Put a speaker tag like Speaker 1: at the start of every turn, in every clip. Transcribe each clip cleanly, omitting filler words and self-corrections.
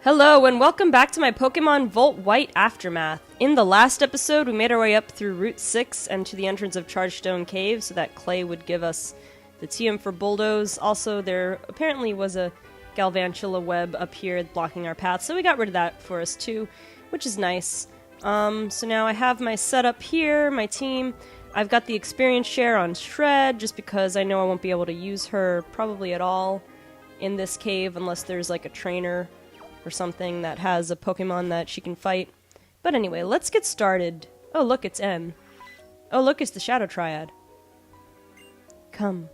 Speaker 1: Hello and welcome back to my Pokemon Volt White Aftermath. In the last episode, we made our way up through Route 6 and to the entrance of Chargestone Cave so that Clay would give us the TM for Bulldoze. Also, there apparently was a Galvantula web up here blocking our path, so we got rid of that for us too, which is nice. So now I have my setup here, my team. I've got the experience share on Shred, just because I know I won't be able to use her probably at all in this cave unless there's like a trainer or something that has a Pokemon that she can fight. But anyway, let's get started. Oh look, it's N. Oh look, it's the Shadow Triad. Come.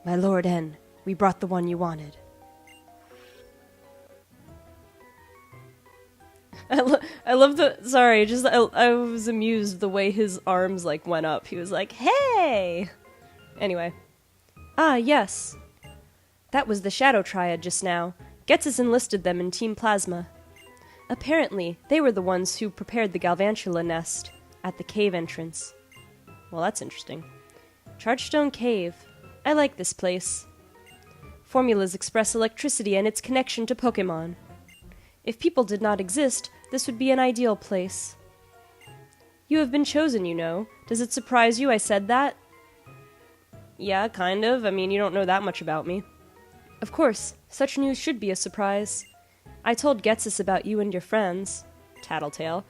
Speaker 1: My Lord N, we brought the one you wanted. I love the... Sorry, just I was amused the way his arms like went up. He was like, hey! Anyway. Ah, yes. That was the Shadow Triad just now. Ghetsis enlisted them in Team Plasma. Apparently, they were the ones who prepared the Galvantula nest at the cave entrance. Well, that's interesting. Chargestone Cave. I like this place. Formulas express electricity and its connection to Pokémon. If people did not exist, this would be an ideal place. You have been chosen, you know. Does it surprise you I said that? Yeah, kind of. I mean, you don't know that much about me. Of course, such news should be a surprise. I told Ghetsis about you and your friends, Tattletale.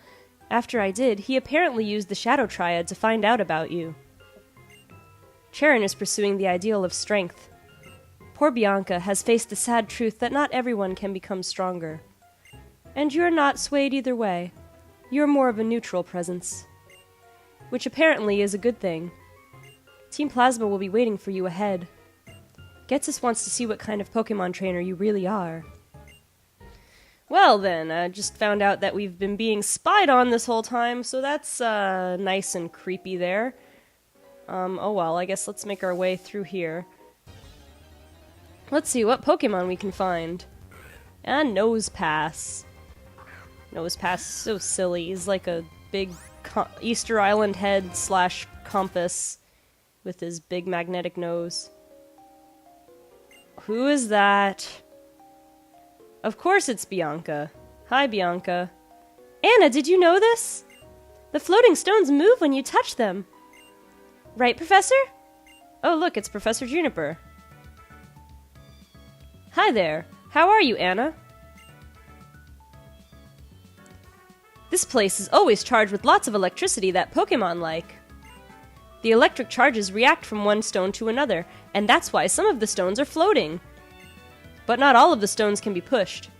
Speaker 1: After I did, he apparently used the Shadow Triad to find out about you. Charon is pursuing the ideal of strength. Poor Bianca has faced the sad truth that not everyone can become stronger. And you're not swayed either way. You're more of a neutral presence. Which apparently is a good thing. Team Plasma will be waiting for you ahead. Ghetsis wants to see what kind of Pokemon trainer you really are. Well then, I just found out that we've been being spied on this whole time, so that's nice and creepy there. Oh well, I guess let's make our way through here. Let's see what Pokemon we can find. And Nosepass. Nosepass is so silly. He's like a big Easter Island head slash compass with his big magnetic nose. Who is that? Of course it's Bianca. Hi, Bianca. Anna, did you know this? The floating stones move when you touch them. Right, Professor? Oh, look, it's Professor Juniper. Hi there. How are you, Anna? This place is always charged with lots of electricity that Pokemon like. The electric charges react from one stone to another, and that's why some of the stones are floating. But not all of the stones can be pushed.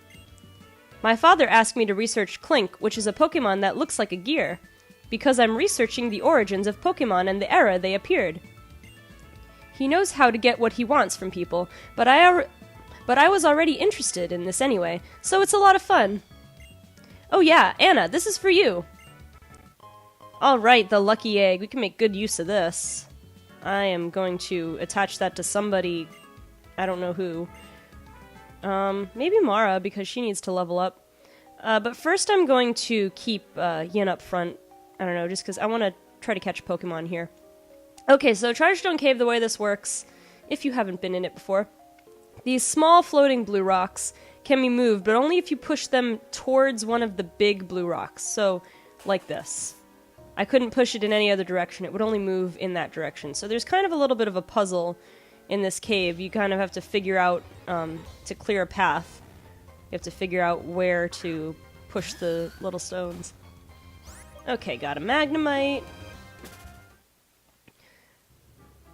Speaker 1: My father asked me to research Clink, which is a Pokemon that looks like a gear, because I'm researching the origins of Pokemon and the era they appeared. He knows how to get what he wants from people, but I was already interested in this anyway, so it's a lot of fun. Oh yeah, Anna, this is for you. Alright, the lucky egg. We can make good use of this. I am going to attach that to somebody. I don't know who. Maybe Mara, because she needs to level up. But first I'm going to keep Yin up front. I don't know, just because I want to try to catch Pokemon here. Okay, so Chargestone Cave, the way this works, if you haven't been in it before, these small floating blue rocks can be moved, but only if you push them towards one of the big blue rocks. So, like this. I couldn't push it in any other direction. It would only move in that direction. So there's kind of a little bit of a puzzle in this cave. You kind of have to figure out, to clear a path, you have to figure out where to push the little stones. Okay, got a Magnemite.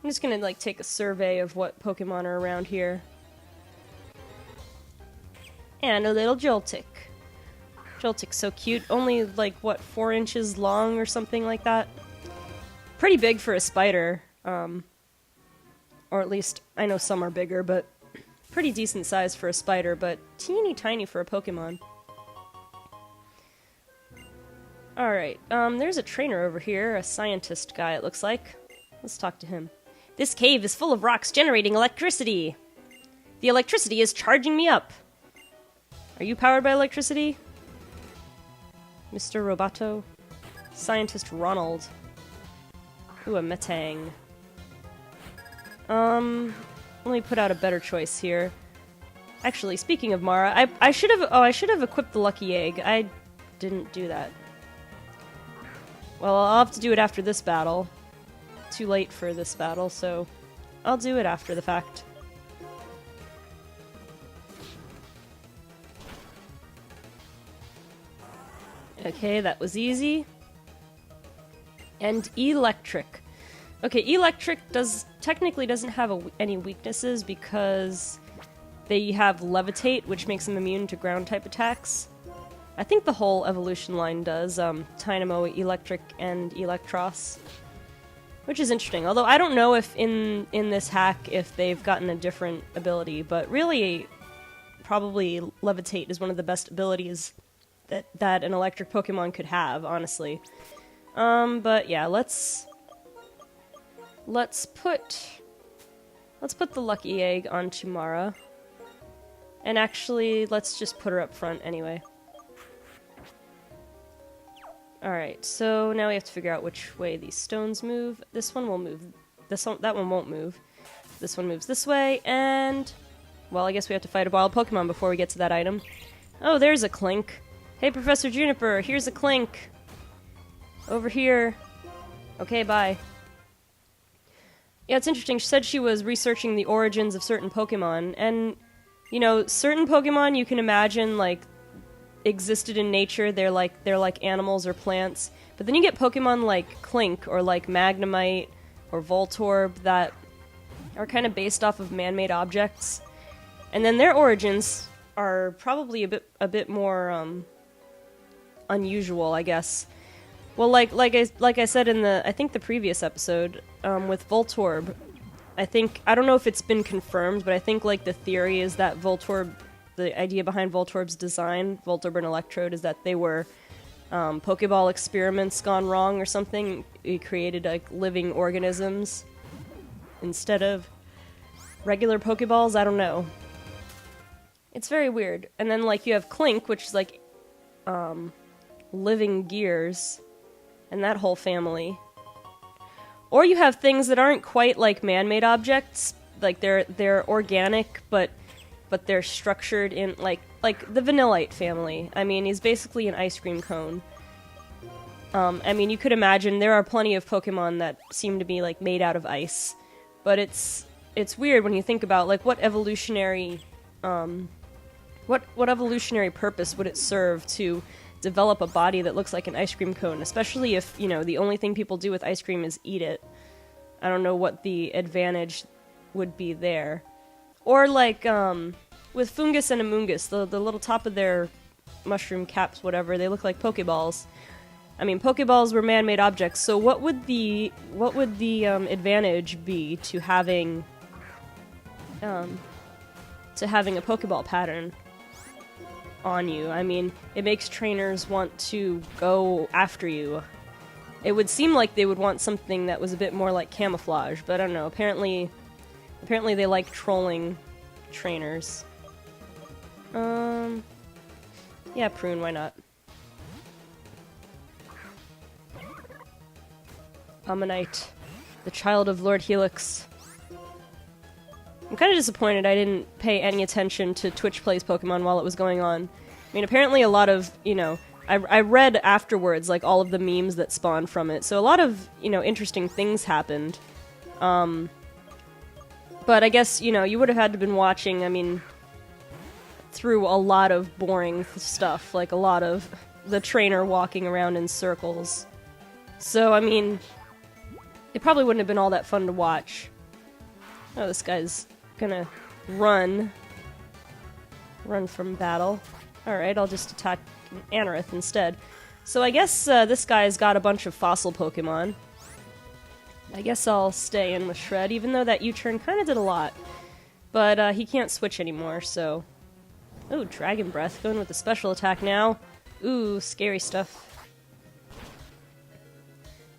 Speaker 1: I'm just gonna, like, take a survey of what Pokemon are around here. And a little Joltik. Joltik's so cute. Only, like, what, 4 inches long or something like that? Pretty big for a spider. Or at least, I know some are bigger, but pretty decent size for a spider, but teeny tiny for a Pokemon. Alright, there's a trainer over here, a scientist guy it looks like. Let's talk to him. This cave is full of rocks generating electricity! The electricity is charging me up! Are you powered by electricity? Mr. Roboto? Scientist Ronald. Ooh, a Metang. Let me put out a better choice here. Actually, speaking of Mara, I should have... Oh, I should have equipped the Lucky Egg. I didn't do that. Well, I'll have to do it after this battle. Too late for this battle, so I'll do it after the fact. Okay, that was easy. And electric. Okay, electric technically doesn't have any weaknesses because they have levitate, which makes them immune to ground type attacks. I think the whole evolution line does, Dynamo, electric, and Electros. Which is interesting, although I don't know if in this hack if they've gotten a different ability, but really, probably levitate is one of the best abilities that an electric Pokemon could have, honestly. But yeah, let's put the Lucky Egg onto Mara. And actually, let's just put her up front anyway. Alright, so now we have to figure out which way these stones move. This one will move. That one won't move. This one moves this way, and... Well, I guess we have to fight a wild Pokemon before we get to that item. Oh, there's a Clink. Hey, Professor Juniper, here's a Clink. Over here. Okay, bye. Yeah, it's interesting. She said she was researching the origins of certain Pokemon, and, you know, certain Pokemon you can imagine, like, existed in nature. They're like animals or plants. But then you get Pokemon like Clink or like Magnemite or Voltorb that are kind of based off of man-made objects. And then their origins are probably a bit more unusual, I guess. Well, like I said in I think the previous episode with Voltorb, I don't know if it's been confirmed, but I think like the theory is that the idea behind Voltorb's design, Voltorb and Electrode, is that they were Pokeball experiments gone wrong or something. He created like living organisms instead of regular Pokeballs. I don't know. It's very weird. And then like you have Clink, which is like living gears, and that whole family. Or you have things that aren't quite like man-made objects, like they're organic, but they're structured in like the Vanillite family. I mean, he's basically an ice cream cone. I mean, you could imagine there are plenty of Pokemon that seem to be like made out of ice, but it's weird when you think about like what evolutionary purpose would it serve to develop a body that looks like an ice cream cone, especially if, you know, the only thing people do with ice cream is eat it. I don't know what the advantage would be there. Or like with Fungus and Amoongus, the little top of their mushroom caps, whatever, they look like Pokeballs. I mean, Pokeballs were man-made objects, so what would the advantage be to having a Pokeball pattern on you? I mean, it makes trainers want to go after you. It would seem like they would want something that was a bit more like camouflage, but I don't know. Apparently they like trolling trainers. Yeah, Prune, why not? Ammonite, the child of Lord Helix. I'm kind of disappointed I didn't pay any attention to Twitch Plays Pokemon while it was going on. I mean, apparently a lot of, you know, I read afterwards, like, all of the memes that spawned from it, so a lot of, you know, interesting things happened. But I guess, you know, you would have had to been watching, I mean, through a lot of boring stuff, like a lot of the trainer walking around in circles. So, I mean, it probably wouldn't have been all that fun to watch. Oh, this guy's gonna run from battle. Alright, I'll just attack Anorith instead. So I guess this guy's got a bunch of fossil Pokemon. I guess I'll stay in with Shred, even though that U-turn kind of did a lot. But he can't switch anymore, so... Ooh, Dragon Breath, going with the special attack now. Ooh, scary stuff.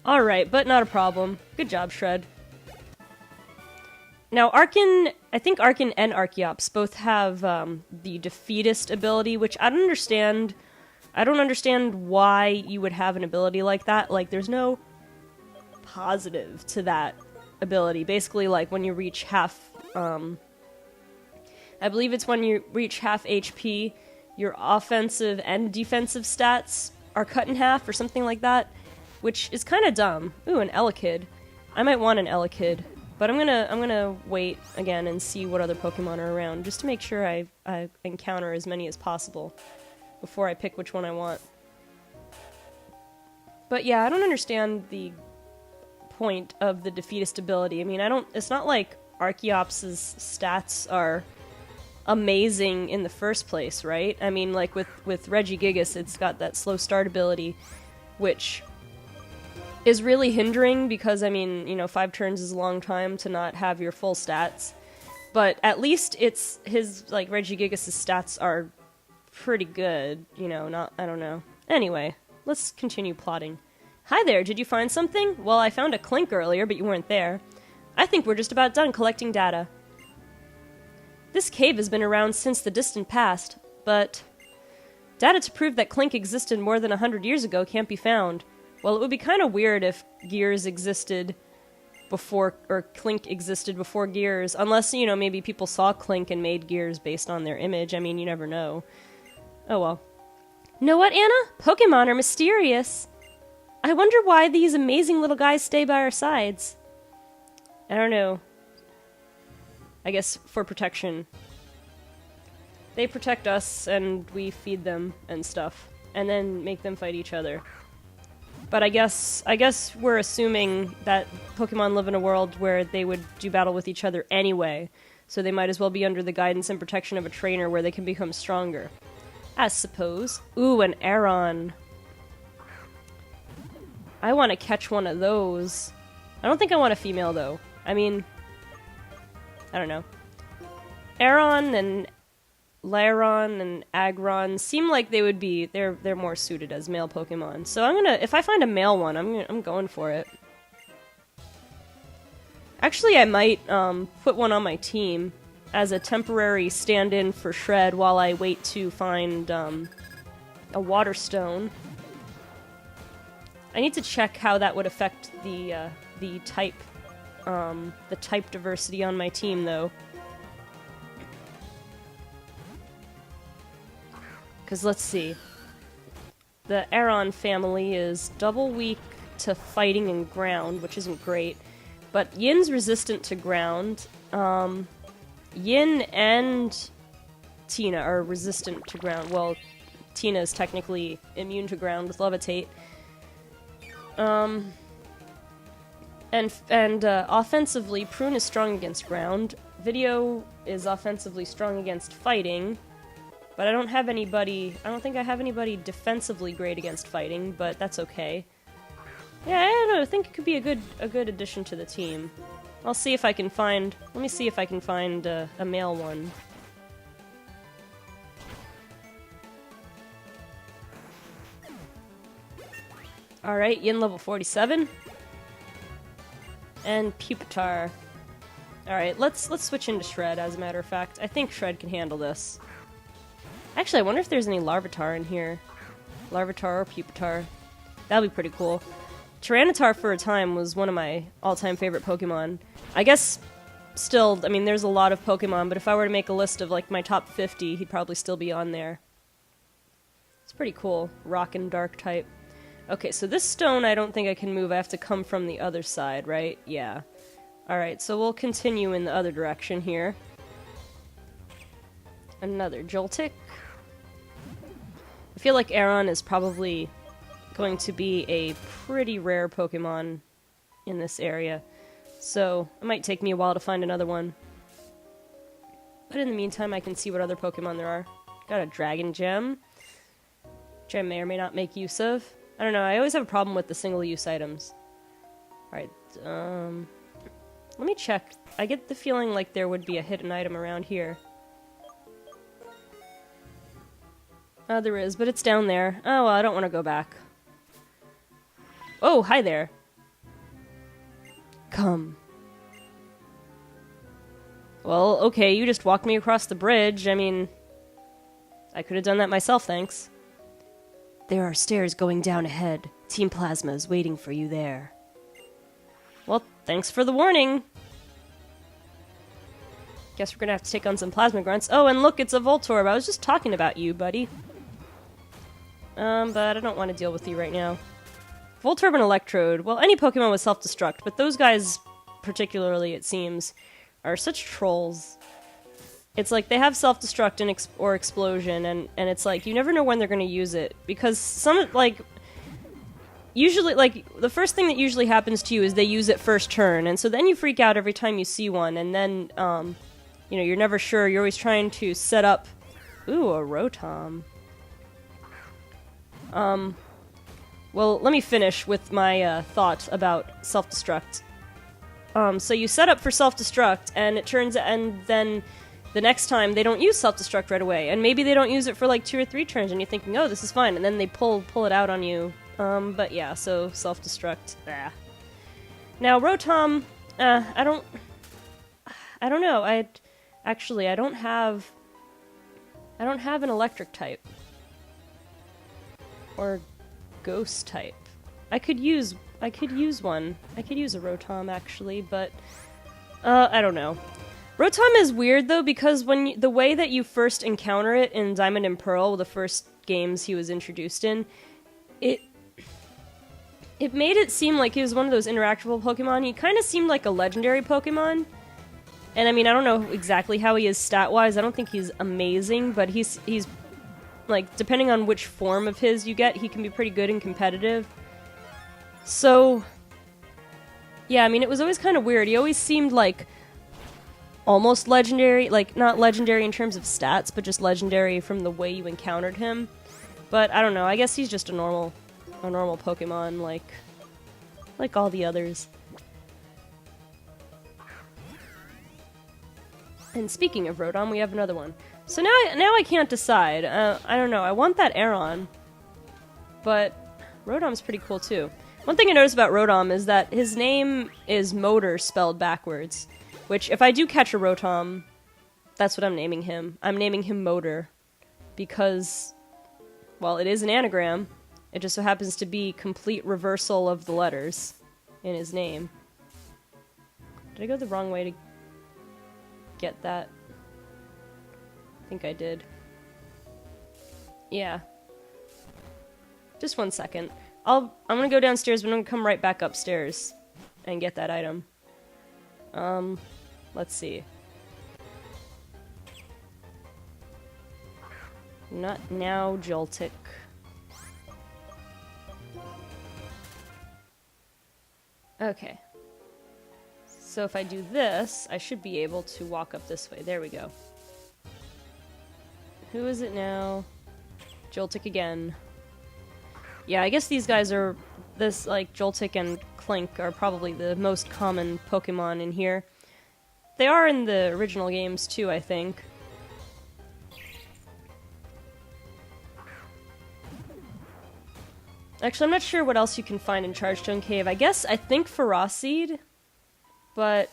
Speaker 1: Alright, but not a problem. Good job, Shred. Now, I think Arkin and Archeops both have the Defeatist ability, which I don't understand. I don't understand why you would have an ability like that. Like, there's no positive to that ability. Basically, like, when you reach half... I I believe it's when you reach half HP, your offensive and defensive stats are cut in half or something like that, which is kind of dumb. Ooh, an Elekid. I might want an Elekid, but I'm gonna wait again and see what other Pokemon are around, just to make sure I encounter as many as possible before I pick which one I want. But yeah, I don't understand the point of the defeatist ability. I mean, it's not like Archeops's stats are amazing in the first place, right? I mean, like with Regigigas, it's got that slow start ability, which is really hindering because, I mean, you know, 5 turns is a long time to not have your full stats. But at least his, like, Regigigas' stats are pretty good, you know, I don't know. Anyway, let's continue plotting. Hi there, did you find something? Well, I found a Clink earlier, but you weren't there. I think we're just about done collecting data. This cave has been around since the distant past, but data to prove that Clink existed more than 100 years ago can't be found. Well, it would be kind of weird if Gears existed before, or Clink existed before Gears, unless, you know, maybe people saw Clink and made Gears based on their image. I mean, you never know. Oh well. Know what, Anna? Pokemon are mysterious. I wonder why these amazing little guys stay by our sides. I don't know. I guess for protection. They protect us, and we feed them and stuff, and then make them fight each other. But I guess we're assuming that Pokemon live in a world where they would do battle with each other anyway, so they might as well be under the guidance and protection of a trainer where they can become stronger. I suppose. Ooh, an Aron. I want to catch one of those. I don't think I want a female, though. I mean, I don't know. Aron and Lairon and Agron seem like they would be, they're more suited as male Pokemon. So I'm gonna, if I find a male one, I'm going for it. Actually, I might put one on my team as a temporary stand-in for Shred while I wait to find a Water Stone. I need to check how that would affect the type diversity on my team, though. Because let's see. The Aron family is double weak to fighting and ground, which isn't great. But Yin's resistant to ground. Yin and Tina are resistant to ground. Well, Tina is technically immune to ground with Levitate. And offensively, Prune is strong against ground. Video is offensively strong against fighting. But I don't think I have anybody defensively great against fighting, but that's okay. Yeah, I don't know, I think it could be a good addition to the team. I'll see if I can find, let me see if I can find a male one. Alright, Yin level 47. And Pupitar. Alright, let's switch into Shred, as a matter of fact. I think Shred can handle this. Actually, I wonder if there's any Larvitar in here. Larvitar or Pupitar. That'd be pretty cool. Tyranitar for a time was one of my all-time favorite Pokemon. I guess still, I mean, there's a lot of Pokemon, but if I were to make a list of, like, my top 50, he'd probably still be on there. It's pretty cool. Rock and Dark type. Okay, so this stone I don't think I can move. I have to come from the other side, right? Yeah. Alright, so we'll continue in the other direction here. Another Joltik. I feel like Aron is probably going to be a pretty rare Pokemon in this area, so it might take me a while to find another one. But in the meantime, I can see what other Pokemon there are. Got a Dragon Gem, which I may or may not make use of. I don't know, I always have a problem with the single-use items. Alright, let me check. I get the feeling like there would be a hidden item around here. There is, but it's down there. Oh, well, I don't want to go back. Oh, hi there. Come. Well, okay, you just walked me across the bridge. I mean, I could have done that myself, thanks. There are stairs going down ahead. Team Plasma is waiting for you there. Well, thanks for the warning. Guess we're gonna have to take on some plasma grunts. Oh, and look, it's a Voltorb. I was just talking about you, buddy. But I don't want to deal with you right now. Voltorb and Electrode. Well, any Pokemon with self-destruct, but those guys, particularly, it seems, are such trolls. It's like they have self-destruct and or explosion, and it's like you never know when they're going to use it, because some, like, usually, like, the first thing that usually happens to you is they use it first turn, and so then you freak out every time you see one, and then, you know, you're never sure, you're always trying to set up... Ooh, a Rotom. Well, let me finish with my, thought about self-destruct. So you set up for self-destruct, and it turns... and then... the next time, they don't use self-destruct right away, and maybe they don't use it for like 2 or 3 turns, and you're thinking, oh, this is fine, and then they pull it out on you. But yeah, so self-destruct. Now, Rotom, I don't know, I don't have an electric type. Or ghost type. I could use one. I could use a Rotom, actually, but, I don't know. Rotom is weird, though, because the way that you first encounter it in Diamond and Pearl, the first games he was introduced in, it made it seem like he was one of those interactable Pokemon. He kind of seemed like a legendary Pokemon. And, I mean, I don't know exactly how he is stat-wise. I don't think he's amazing, but he's like, depending on which form of his you get, he can be pretty good and competitive. So, yeah, I mean, it was always kind of weird. He always seemed like... almost legendary, like, not legendary in terms of stats, but just legendary from the way you encountered him. But, I don't know, I guess he's just a normal Pokemon, like all the others. And speaking of Rotom, we have another one. So now I can't decide. I don't know, I want that Aeron, but Rotom's pretty cool too. One thing I noticed about Rotom is that his name is Motor spelled backwards. Which, if I do catch a Rotom, that's what I'm naming him. I'm naming him Motor. Because, well, it is an anagram. It just so happens to be complete reversal of the letters in his name. Did I go the wrong way to get that? I think I did. Yeah. Just 1 second. I'm gonna go downstairs, but I'm gonna come right back upstairs and get that item. Let's see. Not now, Joltik. Okay. So if I do this, I should be able to walk up this way. There we go. Who is it now? Joltik again. Yeah, I guess these guys are... this, like, Joltik and Clink are probably the most common Pokemon in here. They are in the original games, too, I think. Actually, I'm not sure what else you can find in Chargestone Cave. I think Ferocity, but...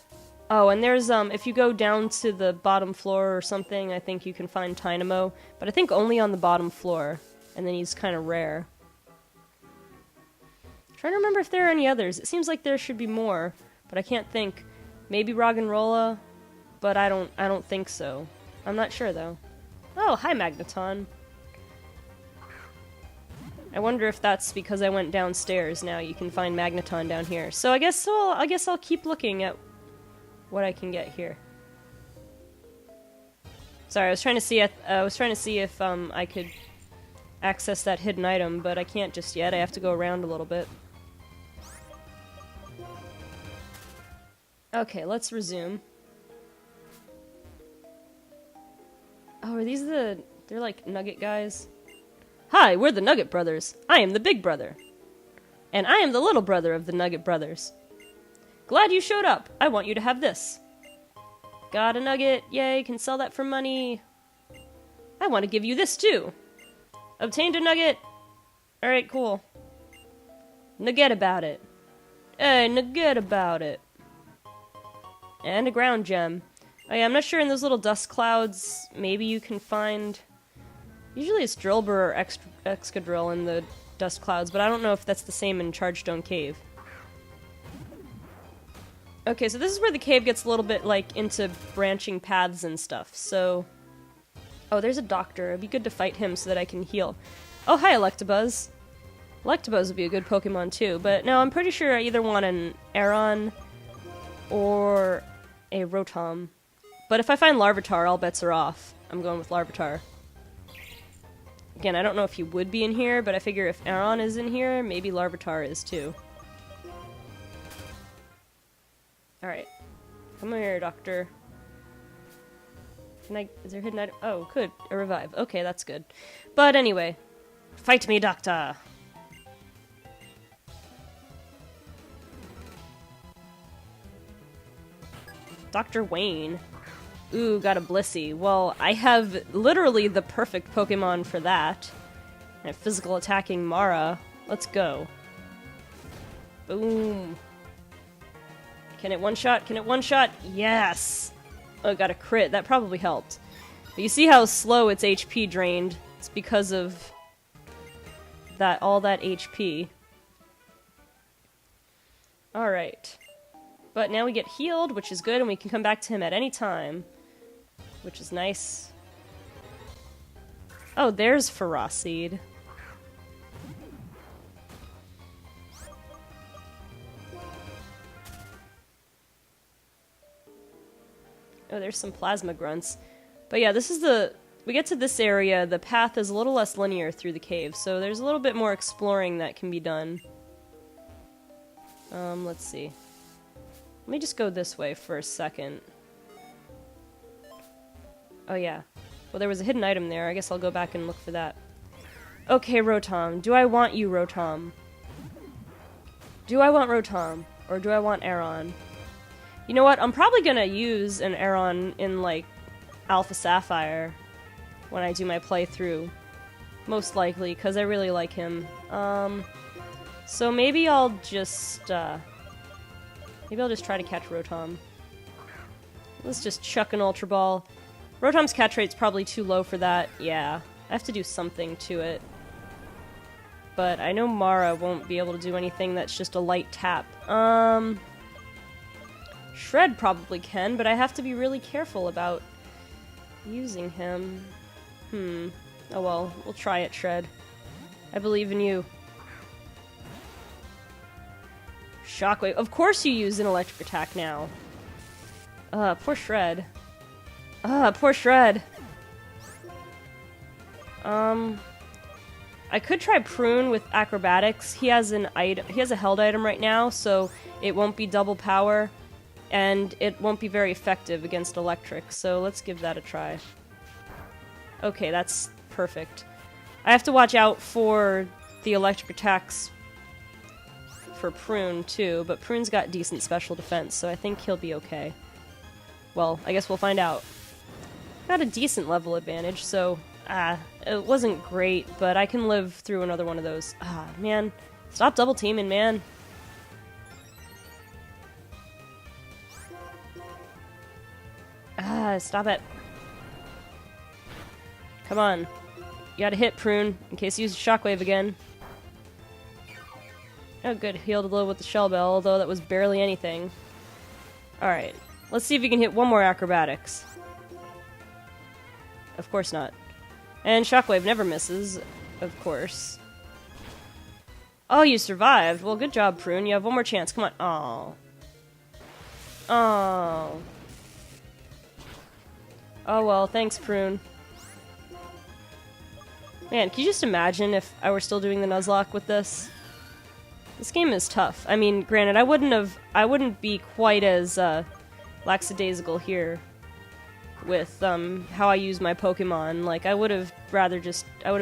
Speaker 1: oh, and there's, if you go down to the bottom floor or something, I think you can find Tynamo, but I think only on the bottom floor, and then he's kind of rare. Trying to remember if there are any others. It seems like there should be more, but I can't think. Maybe Roggenrola, but I don't think so. I'm not sure though. Oh, hi Magneton. I wonder if that's because I went downstairs. Now you can find Magneton down here. So I guess I'll keep looking at what I can get here. Sorry, I was trying to see if I could access that hidden item, but I can't just yet. I have to go around a little bit. Okay, let's resume. Oh, are these they're like Nugget guys? Hi, we're the Nugget Brothers. I am the big brother. And I am the little brother of the Nugget Brothers. Glad you showed up. I want you to have this. Got a nugget. Yay, can sell that for money. I want to give you this too. Obtained a nugget. Alright, cool. Nugget about it. Hey, nugget about it. And a ground gem. Oh yeah, I'm not sure in those little dust clouds, maybe you can find... usually it's Drillbur or Excadrill in the dust clouds, but I don't know if that's the same in Chargestone Cave. Okay, so this is where the cave gets a little bit, like, into branching paths and stuff, so... Oh, there's a doctor. It'd be good to fight him so that I can heal. Oh, hi, Electabuzz. Electabuzz would be a good Pokemon, too, but no, I'm pretty sure I either want an Aron or a Rotom. But if I find Larvitar, all bets are off. I'm going with Larvitar. Again, I don't know if he would be in here, but I figure if Aron is in here, maybe Larvitar is, too. Alright. Come here, doctor. Can I... Is there a hidden item? Oh, good. A revive. Okay, that's good. But anyway. Fight me, doctor! Dr. Wayne. Ooh, got a Blissey. Well, I have literally the perfect Pokemon for that. And physical attacking Mara. Let's go. Boom. Can it one-shot? Can it one-shot? Yes! Oh, got a crit. That probably helped. But you see how slow its HP drained? It's because of that, all that HP. Alright. But now we get healed, which is good, and we can come back to him at any time. Which is nice. Oh, there's Ferocity. Oh, there's some Plasma Grunts. But yeah, this is the... We get to this area, the path is a little less linear through the cave, so there's a little bit more exploring that can be done. Let's see. Let me just go this way for a second. Oh yeah. Well, there was a hidden item there. I guess I'll go back and look for that. Okay, Rotom. Do I want you, Rotom? Do I want Rotom? Or do I want Aron? You know what? I'm probably gonna use an Aron in, like, Alpha Sapphire when I do my playthrough. Most likely, because I really like him. So maybe I'll just, maybe I'll just try to catch Rotom. Let's just chuck an Ultra Ball. Rotom's catch rate's probably too low for that. Yeah, I have to do something to it. But I know Mara won't be able to do anything that's just a light tap. Shred probably can, but I have to be really careful about using him. Oh well, we'll try it, Shred. I believe in you. Shockwave. Of course you use an electric attack now. Poor Shred. Poor Shred. I could try Prune with acrobatics. He has an item. He has a held item right now, so it won't be double power, and it won't be very effective against electric. So let's give that a try. Okay, that's perfect. I have to watch out for the electric attacks for Prune too, but Prune's got decent special defense, so I think he'll be okay. Well, I guess we'll find out. Got a decent level advantage, so it wasn't great, but I can live through another one of those. Man. Stop double teaming, man. Stop it. Come on. You gotta hit Prune, in case he uses Shockwave again. Oh good, healed a little with the Shell Bell, although that was barely anything. Alright, let's see if we can hit one more acrobatics. Of course not. And Shockwave never misses, of course. Oh, you survived. Well, good job, Prune. You have one more chance. Come on. Oh. Oh. Oh well, thanks, Prune. Man, can you just imagine if I were still doing the Nuzlocke with this? This game is tough. I mean, granted, I wouldn't be quite as lackadaisical here with how I use my Pokemon. Like, I would have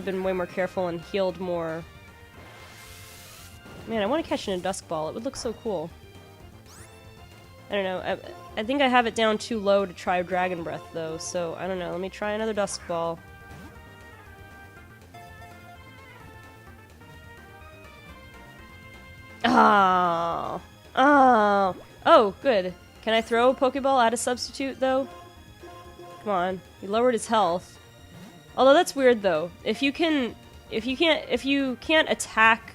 Speaker 1: been way more careful and healed more. Man, I want to catch in a Dusk Ball. It would look so cool. I don't know. I think I have it down too low to try Dragon Breath, though, so I don't know. Let me try another Dusk Ball. Oh. Oh. Oh, good. Can I throw a Pokeball at a substitute, though? Come on. He lowered his health. Although that's weird, though. If you can't attack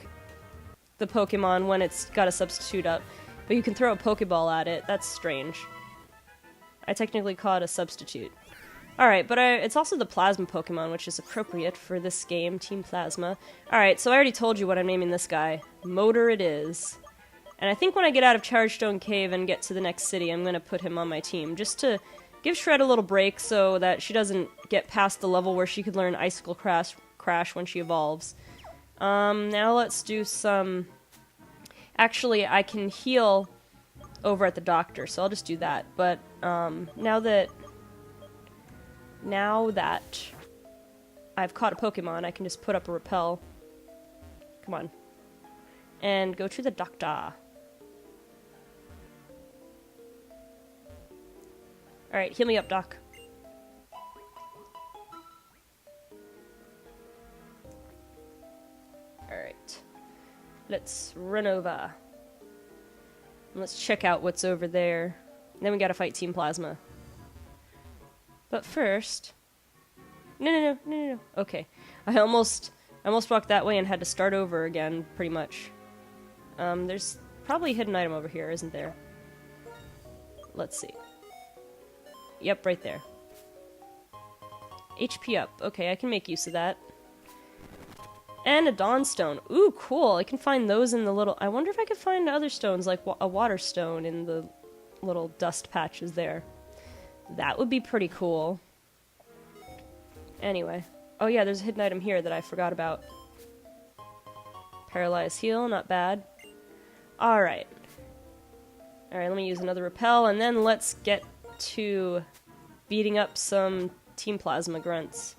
Speaker 1: the Pokemon when it's got a substitute up, But you can throw a Pokeball at it. That's strange. I technically caught a substitute. Alright, but it's also the Plasma Pokemon, which is appropriate for this game, Team Plasma. Alright, so I already told you what I'm naming this guy. Motor it is. And I think when I get out of Chargestone Cave and get to the next city, I'm going to put him on my team, just to give Shred a little break so that she doesn't get past the level where she could learn Icicle Crash when she evolves. Now let's do some... Actually, I can heal over at the doctor, so I'll just do that. But now that I've caught a Pokemon, I can just put up a repel. Come on. And go to the doctor. Alright, heal me up, Doc. Alright. Let's run over. And let's check out what's over there. And then we gotta fight Team Plasma. But first... No. Okay. I almost walked that way and had to start over again, pretty much. There's probably a hidden item over here, isn't there? Let's see. Yep, right there. HP up. Okay, I can make use of that. And a Dawnstone. Ooh, cool. I can find those in the little... I wonder if I could find other stones, like a water stone in the little dust patches there. That would be pretty cool. Anyway. Oh yeah, there's a hidden item here that I forgot about. Paralyzed heal, not bad. Alright. Alright, let me use another repel, and then let's get to beating up some Team Plasma grunts.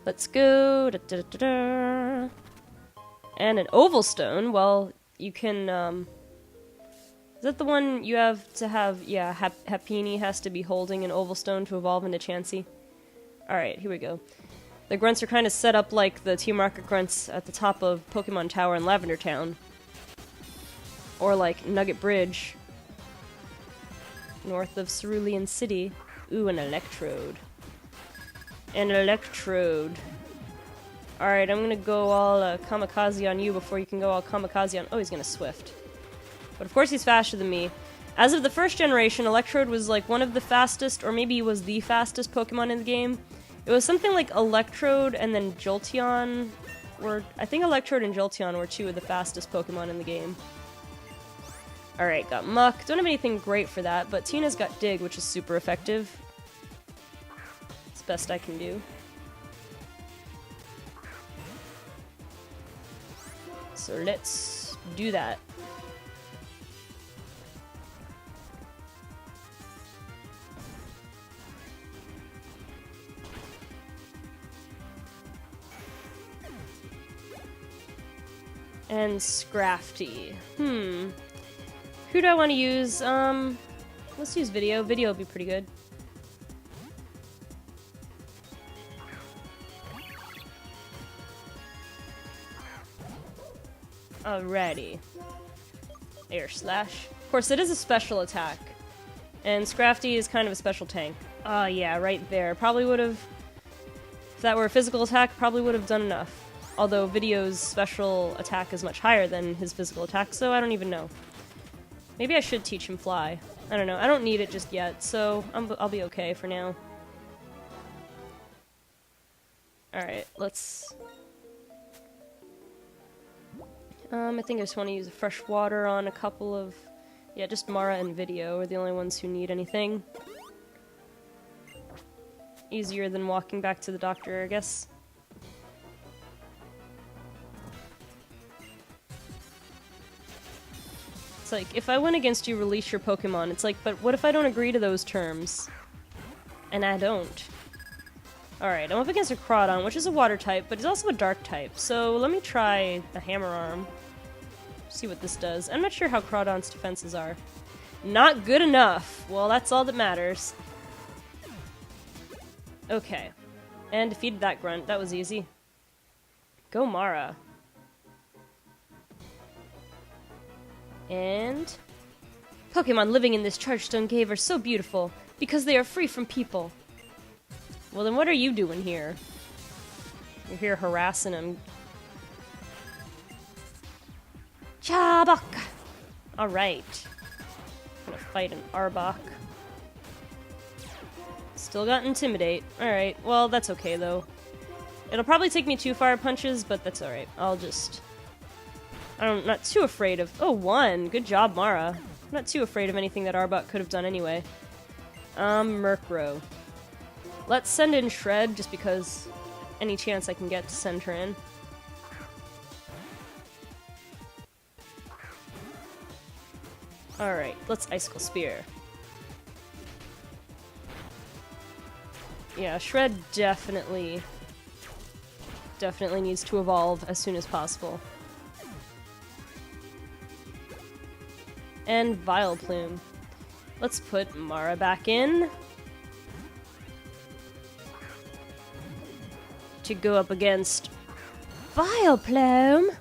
Speaker 1: Let's go. Da, da, da, da. And an oval stone. Well, you can. Is that the one you have to have? Yeah, Happiny has to be holding an oval stone to evolve into Chansey. Alright, here we go. The grunts are kind of set up like the Team Rocket grunts at the top of Pokemon Tower in Lavender Town. Or like Nugget Bridge. North of Cerulean City. Ooh, an Electrode. An Electrode. Alright, I'm gonna go all kamikaze on you before you can go all kamikaze on... Oh, he's gonna Swift. But of course he's faster than me. As of the first generation, Electrode was like one of the fastest, or maybe he was the fastest Pokemon in the game. It was something like Electrode and then Jolteon were... I think Electrode and Jolteon were two of the fastest Pokemon in the game. Alright, got Muck. Don't have anything great for that, but Tina's got Dig, which is super effective. It's best I can do. So let's do that. And Scrafty. Who do I want to use? Let's use Video. Video would be pretty good. Alrighty. Air Slash. Of course, it is a special attack. And Scrafty is kind of a special tank. Yeah, right there. Probably would have... If that were a physical attack, probably would have done enough. Although Video's special attack is much higher than his physical attack, so I don't even know. Maybe I should teach him Fly. I don't know. I don't need it just yet, so I'll be okay for now. Alright, let's... I think I just want to use fresh water on a couple of... Yeah, just Mara and Video are the only ones who need anything. Easier than walking back to the doctor, I guess. It's like, if I win against you, release your Pokemon. It's like, but what if I don't agree to those terms? And I don't. Alright, I'm up against a Crawdon, which is a water type, but it's also a dark type. So let me try a Hammer Arm. See what this does. I'm not sure how Crawdon's defenses are. Not good enough. Well, that's all that matters. Okay. And defeated that grunt. That was easy. Go Mara. And... Pokemon living in this Chargestone Cave are so beautiful, because they are free from people. Well then what are you doing here? You're here harassing them. Chabak! Alright. Gonna fight an Arbok. Still got Intimidate. Alright, well, that's okay, though. It'll probably take me 2 fire punches, but that's alright. I'll just... I'm not too afraid of... Oh, 1! Good job, Mara. I'm not too afraid of anything that Arbok could have done anyway. Murkrow. Let's send in Shred, just because any chance I can get to send her in. Alright, let's Icicle Spear. Yeah, Shred definitely needs to evolve as soon as possible. And Vileplume. Let's put Mara back in. To go up against Vileplume!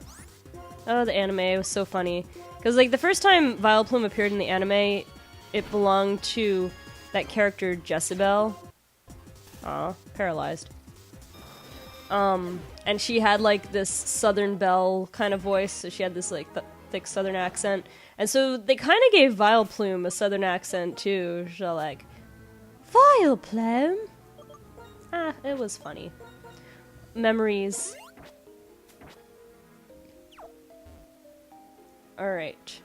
Speaker 1: Oh, the anime was so funny. Because, like, the first time Vileplume appeared in the anime, it belonged to that character Jezebel. Aw, paralyzed. And she had, like, this Southern Belle kind of voice, so she had this, like, thick Southern accent. And so they kind of gave Vileplume a Southern accent, too. So, like, Vileplume? Ah, it was funny. Memories. Alright.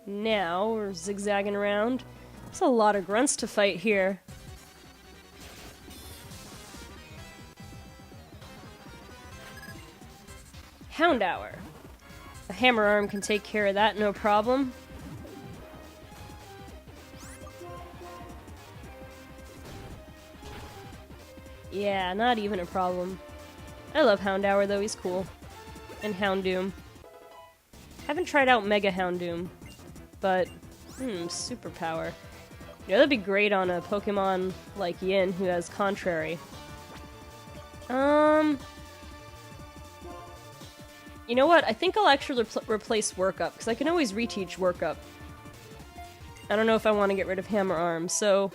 Speaker 1: Now we're zigzagging around. There's a lot of grunts to fight here. Houndour. The Hammer Arm can take care of that, no problem. Yeah, not even a problem. I love Houndour though, he's cool. And Houndoom. Haven't tried out Mega Houndoom, but superpower. You know, that'd be great on a Pokemon like Yin who has Contrary. You know what? I think I'll actually replace Work Up, because I can always reteach Work Up. I don't know if I want to get rid of Hammer Arm, so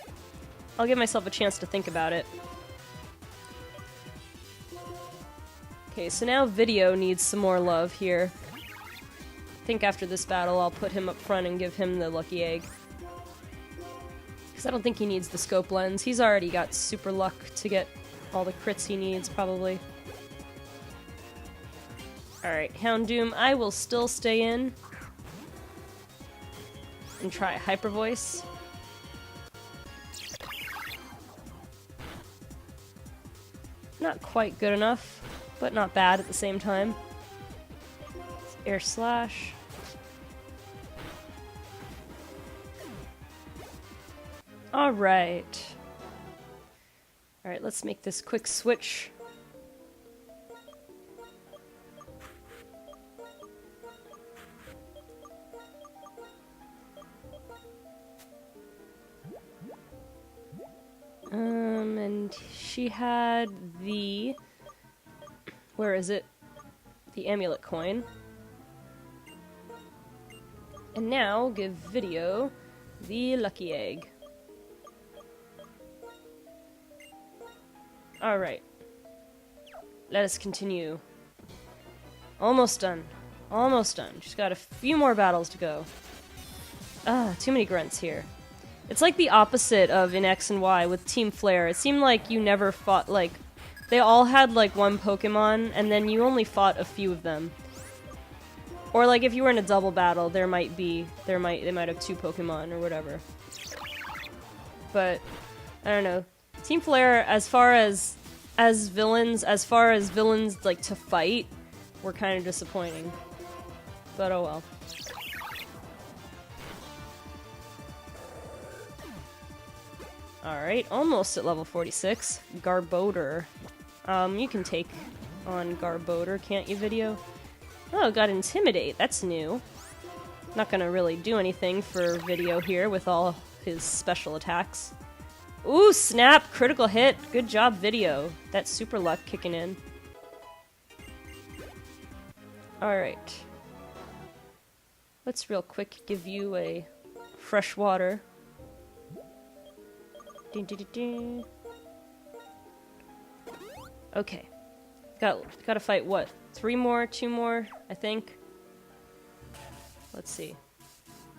Speaker 1: I'll give myself a chance to think about it. Okay, so now Video needs some more love here. I think after this battle I'll put him up front and give him the Lucky Egg. Because I don't think he needs the Scope Lens. He's already got super luck to get all the crits he needs, probably. Alright, Houndoom, I will still stay in. And try Hyper Voice. Not quite good enough, but not bad at the same time. Air Slash. Alright. Alright, let's make this quick switch. And she had the... Where is it? The Amulet Coin. And now give Video the Lucky Egg. Alright. Let us continue. Almost done. Almost done. Just got a few more battles to go. Too many grunts here. It's like the opposite of in X and Y with Team Flare. It seemed like you never fought, like... They all had, like, one Pokemon, and then you only fought a few of them. Or, like, if you were in a double battle, they might have 2 Pokemon or whatever. But, I don't know. Team Flare, as far as villains, like, to fight, were kind of disappointing. But oh well. Alright, almost at level 46. Garbodor. You can take on Garbodor, can't you, Video? Oh, got Intimidate. That's new. Not gonna really do anything for Video here with all his special attacks. Ooh, snap! Critical hit! Good job, Video. That's super luck kicking in. Alright. Let's real quick give you a fresh water. Okay. Gotta fight what? 3 more? 2 more? I think. Let's see.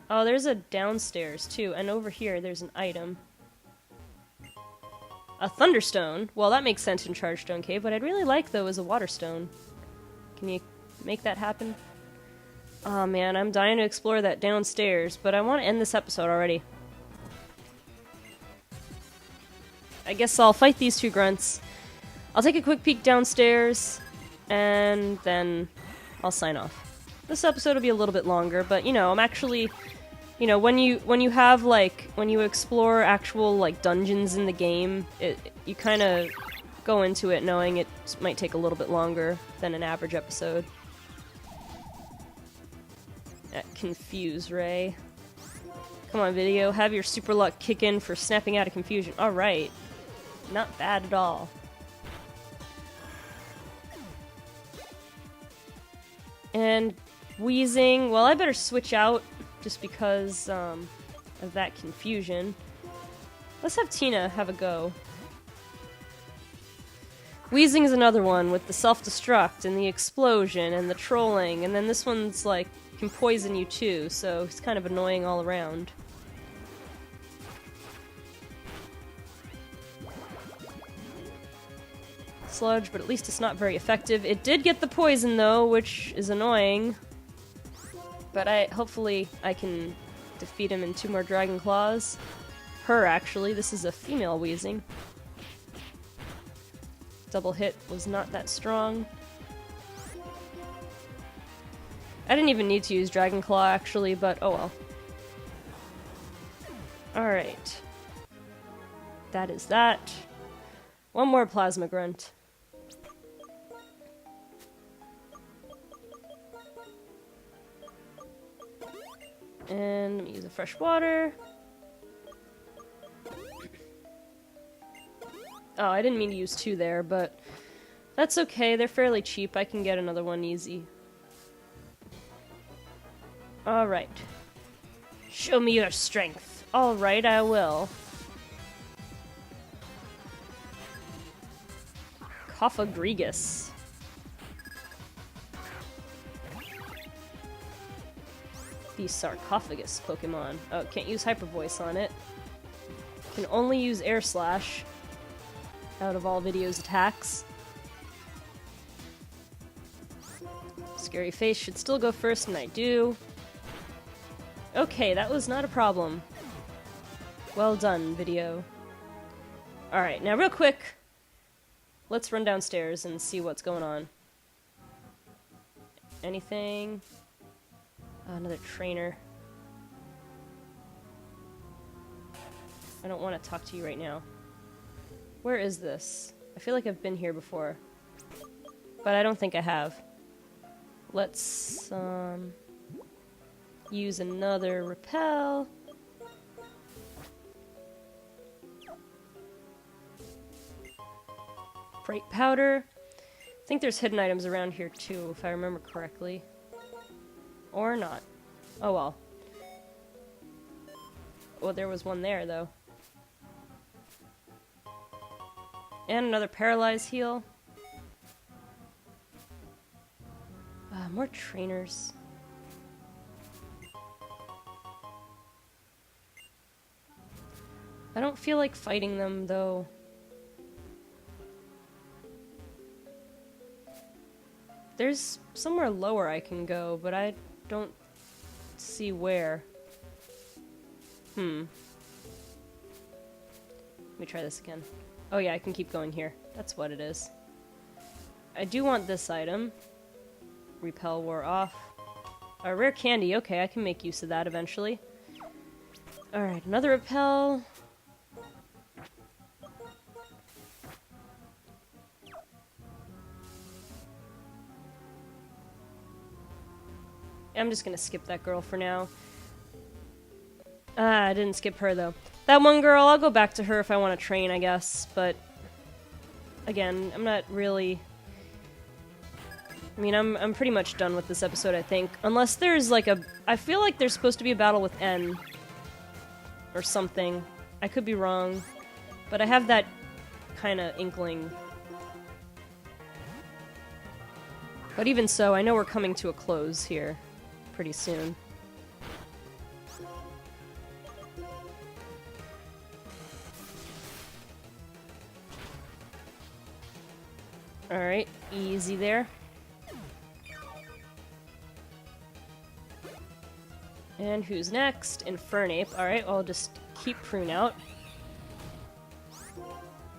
Speaker 1: Oh, there's a downstairs, too. And over here, there's an item. A Thunderstone. Well, that makes sense in Chargestone Cave. What I'd really like, though, is a Waterstone. Can you make that happen? Oh, man, I'm dying to explore that downstairs, but I want to end this episode already. I guess I'll fight these two grunts. I'll take a quick peek downstairs, and then I'll sign off. This episode will be a little bit longer, but, you know, I'm actually... You know, when you have, like, when you explore actual, like, dungeons in the game, you kind of go into it knowing it might take a little bit longer than an average episode. Confuse Ray. Come on, video, have your super luck kick in for snapping out of confusion. Alright. Not bad at all. And wheezing, well, I better switch out just because of that confusion. Let's have Tina have a go. Wheezing is another one with the self-destruct and the explosion and the trolling, and then this one's like can poison you too, so it's kind of annoying all around. Sludge, but at least it's not very effective. It did get the poison though, which is annoying. But hopefully I can defeat him in 2 more Dragon Claws. Her, actually. This is a female wheezing. Double hit was not that strong. I didn't even need to use Dragon Claw, actually, but oh well. Alright. That is that. One more Plasma Grunt. And let me use a fresh water. Oh, I didn't mean to use 2 there, but that's okay. They're fairly cheap. I can get another one easy. Alright. Show me your strength. Alright, I will. Cophagrigus. The sarcophagus Pokemon. Oh, can't use Hyper Voice on it. Can only use Air Slash out of all videos attacks. Scary Face should still go first, and I do. Okay, that was not a problem. Well done, video. Alright, now real quick, let's run downstairs and see what's going on. Anything? Oh, another trainer. I don't want to talk to you right now. Where is this? I feel like I've been here before. But I don't think I have. Let's, use another repel. Bright powder. I think there's hidden items around here too, if I remember correctly. Or not. Oh well. Well, there was one there, though. And another Paralyze heal. More trainers. I don't feel like fighting them, though. There's somewhere lower I can go, but I don't see where. Let me try this again. Oh yeah, I can keep going here. That's what it is. I do want this item. Repel wore off. A rare candy. Okay, I can make use of that eventually. Alright, another repel. I'm just gonna skip that girl for now. I didn't skip her, though. That one girl, I'll go back to her if I want to train, I guess, but... Again, I'm not really... I mean, I'm pretty much done with this episode, I think. Unless there's, like, a... I feel like there's supposed to be a battle with N. Or something. I could be wrong. But I have that kind of inkling. But even so, I know we're coming to a close here. Pretty soon. Alright, easy there. And who's next? Infernape. Alright, I'll just keep Prune out.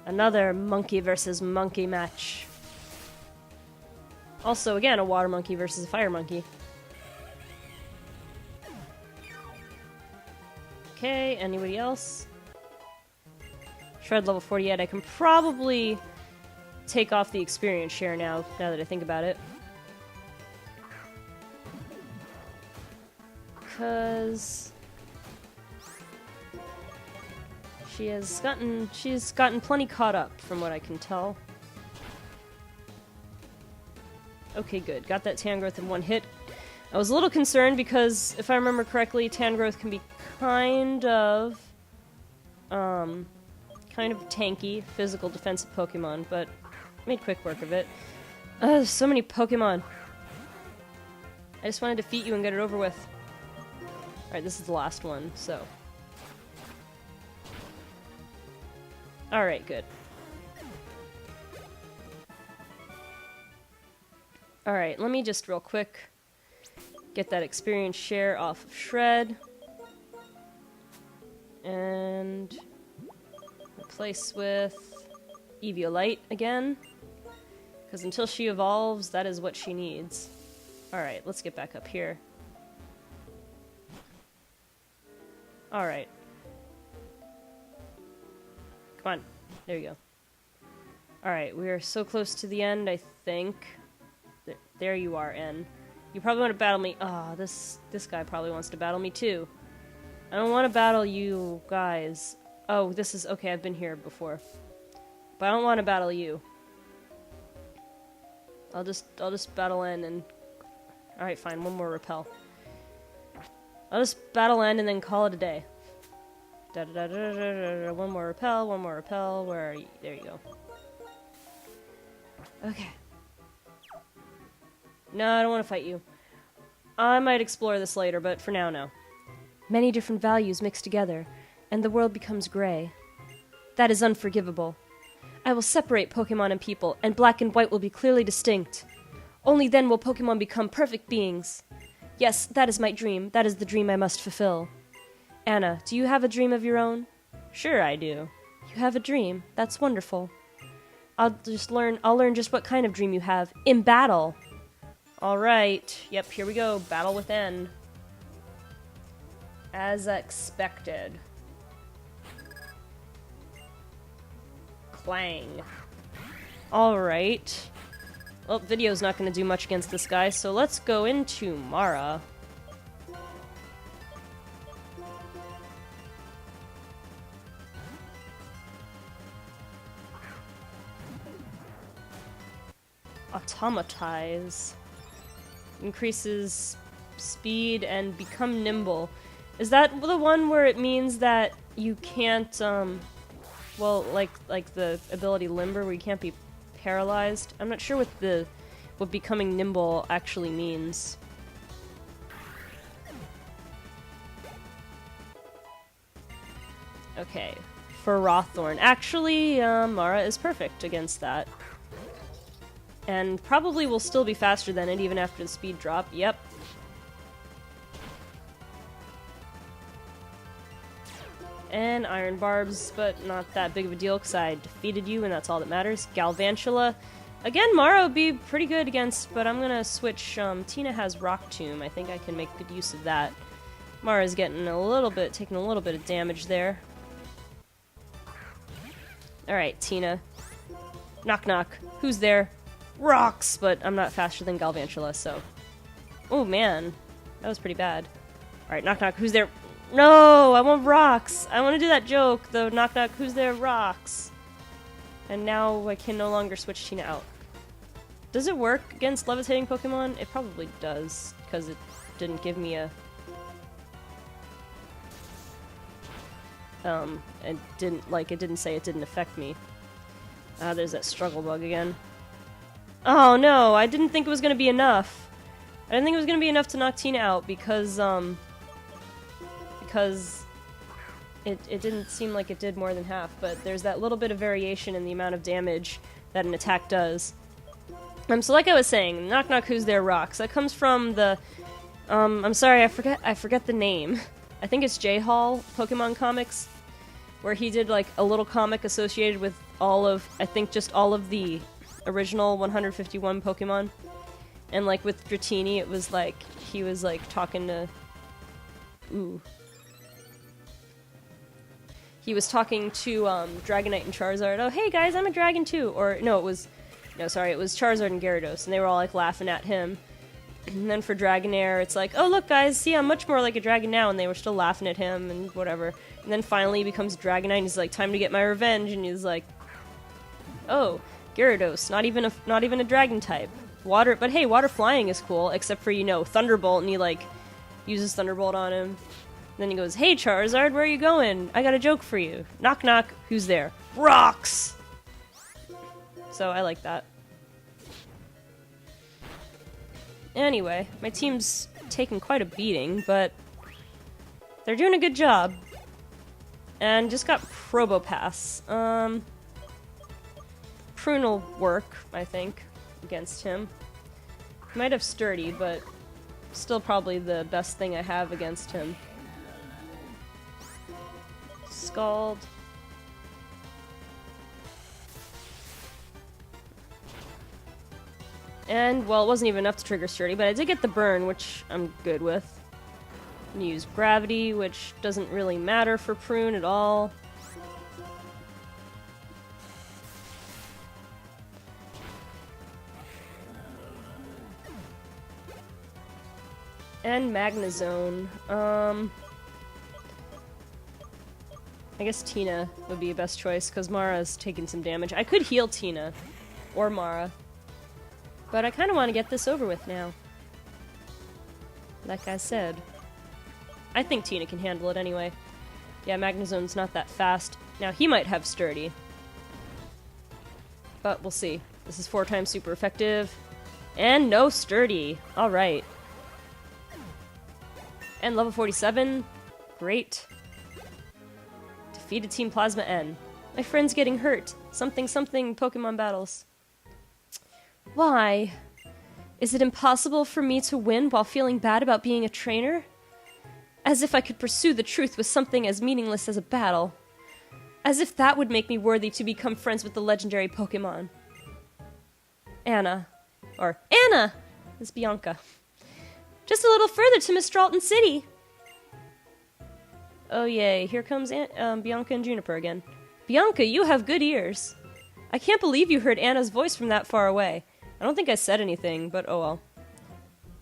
Speaker 1: Another monkey versus monkey match. Also, again, a water monkey versus a fire monkey. Okay, anybody else? Shred level 48. I can probably take off the experience share now that I think about it. Because she's gotten plenty caught up from what I can tell. Okay, good. Got that Tangrowth in one hit. I was a little concerned because, if I remember correctly, Tangrowth can be kind of tanky, physical, defensive Pokemon, but made quick work of it. There's so many Pokemon. I just want to defeat you and get it over with. Alright, this is the last one, so. Alright, good. Alright, let me just real quick get that experience share off of Shred. And replace with Eviolite again. Because until she evolves, that is what she needs. Alright, let's get back up here. Alright. Come on. There you go. Alright, we are so close to the end, I think. There you are, N. You probably want to battle me. Ah, this guy probably wants to battle me too. I don't want to battle you guys. Oh, this is... Okay, I've been here before. But I don't want to battle you. I'll just battle N and... Alright, fine. One more repel. I'll just battle N and then call it a day. One more repel, one more repel. Where are you? There you go. Okay. No, I don't want to fight you. I might explore this later, but for now, no. Many different values mixed together, and the world becomes gray. That is unforgivable. I will separate Pokemon and people, and black and white will be clearly distinct. Only then will Pokemon become perfect beings. Yes, that is my dream. That is the dream I must fulfill. Anna, do you have a dream of your own? Sure, I do. You have a dream? That's wonderful. I'll learn just what kind of dream you have. In battle! Alright. Yep, here we go. Battle with N. As expected. Clang. Alright. Well, video's not going to do much against this guy, so let's go into Mara. Automatize. Increases speed and become nimble. Is that the one where it means that you can't, well, like the ability Limber, where you can't be paralyzed? I'm not sure what becoming nimble actually means. Okay, for Rawthorn. Actually, Mara is perfect against that. And probably will still be faster than it, even after the speed drop. Yep. And Iron Barbs, but not that big of a deal because I defeated you and that's all that matters. Galvantula. Again, Mara would be pretty good against, but I'm gonna switch. Tina has Rock Tomb. I think I can make good use of that. Mara's getting taking a little bit of damage there. Alright, Tina. Knock knock. Who's there? Rocks! But I'm not faster than Galvantula, so... Oh, man. That was pretty bad. Alright, knock knock. Who's there? No! I want rocks! I want to do that joke, though. Knock knock. Who's there? Rocks! And now I can no longer switch Tina out. Does it work against levitating Pokemon? It probably does, because it didn't give me a... it didn't say it didn't affect me. Ah, there's that struggle bug again. Oh no, I didn't think it was gonna be enough. I didn't think it was gonna be enough to knock Tina out because, because it didn't seem like it did more than half, but there's that little bit of variation in the amount of damage that an attack does. So like I was saying, Knock Knock Who's There Rocks. That comes from the, I'm sorry, I forget the name. I think it's J-Hall Pokemon Comics, where he did like a little comic associated with all of, I think just all of the original 151 Pokemon. And like with Dratini, it was like, he was like talking to, he was talking to Dragonite and Charizard. Oh, hey guys, I'm a dragon too. Or no, it was Charizard and Gyarados, and they were all like laughing at him. And then for Dragonair, it's like, oh look guys, see, I'm much more like a dragon now, and they were still laughing at him and whatever. And then finally he becomes Dragonite, and he's like, time to get my revenge, and he's like, oh, Gyarados, not even a dragon type. Water, but hey, water flying is cool, except for, you know, Thunderbolt, and he like uses Thunderbolt on him. Then he goes, hey Charizard, where are you going? I got a joke for you. Knock knock, who's there? Rocks! So I like that. Anyway, my team's taking quite a beating, but they're doing a good job. And just got Probopass. Prune will work, I think, against him. He might have Sturdy, but still probably the best thing I have against him. Scald. And, well, it wasn't even enough to trigger Sturdy, but I did get the burn, which I'm good with. I'm gonna use Gravity, which doesn't really matter for Prune at all. And Magnezone. I guess Tina would be a best choice, because Mara's taken some damage. I could heal Tina, or Mara. But I kind of want to get this over with now. Like I said. I think Tina can handle it anyway. Yeah, Magnezone's not that fast. Now, he might have Sturdy. But we'll see. This is 4 times super effective. And no Sturdy. Alright. And level 47. Great. Defeated Team Plasma N. My friend's getting hurt. Something something Pokemon battles. Why? Is it impossible for me to win while feeling bad about being a trainer? As if I could pursue the truth with something as meaningless as a battle. As if that would make me worthy to become friends with the legendary Pokemon. Anna. Or Anna! It's Bianca. Just a little further to Mistralton City! Oh yay, here comes Bianca and Juniper again. Bianca, you have good ears. I can't believe you heard Anna's voice from that far away. I don't think I said anything, but oh well.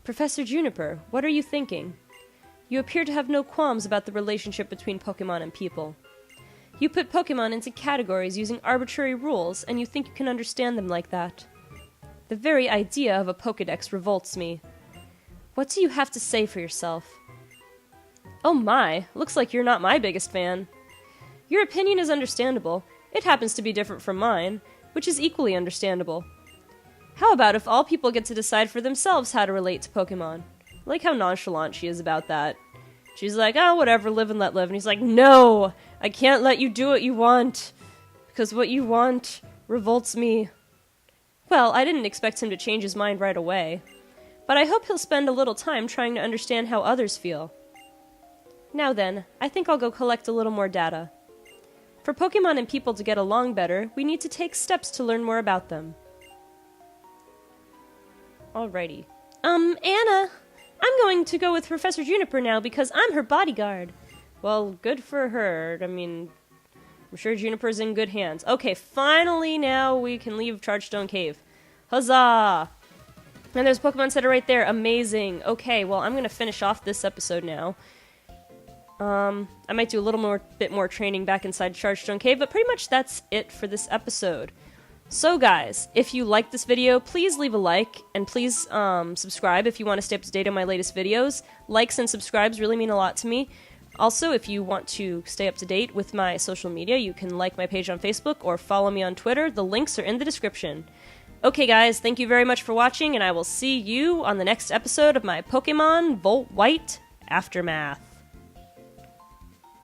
Speaker 1: Professor Juniper, what are you thinking? You appear to have no qualms about the relationship between Pokemon and people. You put Pokemon into categories using arbitrary rules, and you think you can understand them like that. The very idea of a Pokédex revolts me. What do you have to say for yourself? Oh my, looks like you're not my biggest fan. Your opinion is understandable. It happens to be different from mine, which is equally understandable. How about if all people get to decide for themselves how to relate to Pokemon? I like how nonchalant she is about that. She's like, oh, whatever, live and let live. And he's like, no, I can't let you do what you want. Because what you want revolts me. Well, I didn't expect him to change his mind right away. But I hope he'll spend a little time trying to understand how others feel. Now then, I think I'll go collect a little more data. For Pokemon and people to get along better, we need to take steps to learn more about them. Alrighty. Anna! I'm going to go with Professor Juniper now because I'm her bodyguard. Well, good for her. I mean, I'm sure Juniper's in good hands. Okay, finally now we can leave Chargestone Cave. Huzzah! And there's Pokemon Center right there. Amazing. Okay, well, I'm going to finish off this episode now. I might do a little bit more training back inside Chargestone Cave, but pretty much that's it for this episode. So guys, if you liked this video, please leave a like, and please subscribe if you want to stay up to date on my latest videos. Likes and subscribes really mean a lot to me. Also, if you want to stay up to date with my social media, you can like my page on Facebook or follow me on Twitter. The links are in the description. Okay guys, thank you very much for watching, and I will see you on the next episode of my Pokemon Volt White Aftermath.